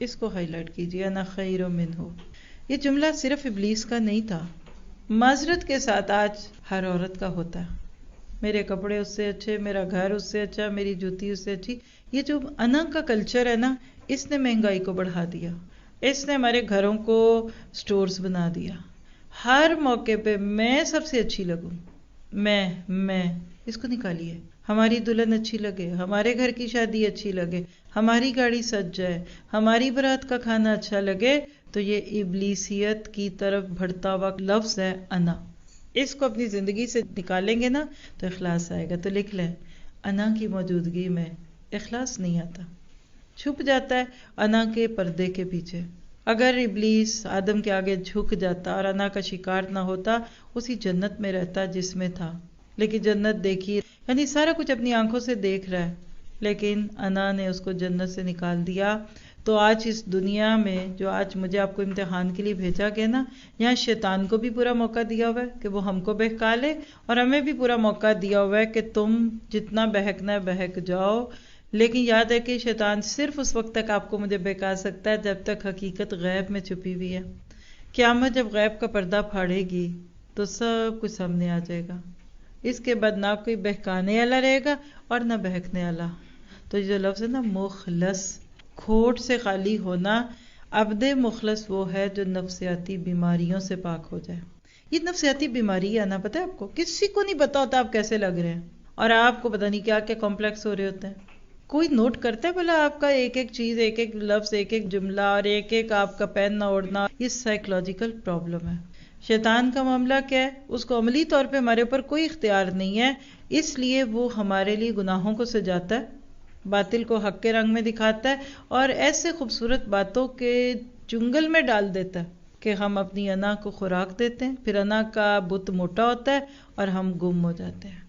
اس کو high light کیجیے، انا خیر منہ. یہ جملہ صرف ابلیس کا نہیں تھا، معذرت کے ساتھ آج ہر عورت کا ہوتا ہے. میرے کپڑے اس سے اچھے، میرا گھر اس سے اچھا، میری جوتی اس سے اچھی. یہ جو انا کا کلچر ہے نا، اس نے مہنگائی کو بڑھا دیا، اس نے ہمارے گھروں کو سٹورز بنا دیا. ہر موقع پہ میں سب سے اچھی لگوں، میں اس کو نکالیے. ہماری دلہن اچھی لگے، ہمارے گھر کی شادی اچھی لگے، ہماری گاڑی سج جائے، ہماری برات کا کھانا اچھا لگے، تو یہ ابلیسیت کی طرف بڑھتا ہوا لفظ ہے انا. اس کو اپنی زندگی سے نکالیں گے نا تو اخلاص آئے گا. تو لکھ لیں، انا کی موجودگی میں اخلاص نہیں آتا، چھپ جاتا ہے انا کے پردے کے پیچھے. اگر ابلیس آدم کے آگے جھک جاتا اور انا کا شکار نہ ہوتا، اسی جنت میں رہتا جس میں تھا. لیکن جنت دیکھی، یعنی سارا کچھ اپنی آنکھوں سے دیکھ رہا ہے، لیکن انا نے اس کو جنت سے نکال دیا. تو آج اس دنیا میں جو آج مجھے آپ کو امتحان کے لیے بھیجا گیا نا، یہاں شیطان کو بھی پورا موقع دیا ہوا ہے کہ وہ ہم کو بہکا لے، اور ہمیں بھی پورا موقع دیا ہوا ہے کہ تم جتنا بہکنا ہے بہک جاؤ. لیکن یاد ہے کہ شیطان صرف اس وقت تک آپ کو مجھے بہکا سکتا ہے جب تک حقیقت غیب میں چھپی ہوئی ہے. قیامت جب غیب کا پردہ پھاڑے گی تو سب کچھ سامنے آ جائے گا. اس کے بعد نہ کوئی بہکانے والا رہے گا اور نہ بہکنے والا. تو یہ جو لفظ ہے نا مخلص، کھوٹ سے خالی ہونا، عبد مخلص وہ ہے جو نفسیاتی بیماریوں سے پاک ہو جائے. یہ نفسیاتی بیماری ہے نا، پتہ ہے آپ کو، کسی کو نہیں پتا ہوتا آپ کیسے لگ رہے ہیں، اور آپ کو پتہ نہیں کیا کیا کمپلیکس ہو رہے ہوتے ہیں. کوئی نوٹ کرتا ہے بھلا آپ کا ایک ایک چیز، ایک ایک لفظ، ایک ایک جملہ، اور ایک ایک آپ کا پین نہ اوڑھنا؟ یہ سائیکولوجیکل پرابلم ہے. شیطان کا معاملہ کیا ہے؟ اس کو عملی طور پہ ہمارے اوپر کوئی اختیار نہیں ہے، اس لیے وہ ہمارے لیے گناہوں کو سجاتا ہے، باطل کو حق کے رنگ میں دکھاتا ہے، اور ایسے خوبصورت باتوں کے جنگل میں ڈال دیتا ہے کہ ہم اپنی انا کو خوراک دیتے ہیں. پھر انا کا بت موٹا ہوتا ہے اور ہم گم ہو جاتے ہیں.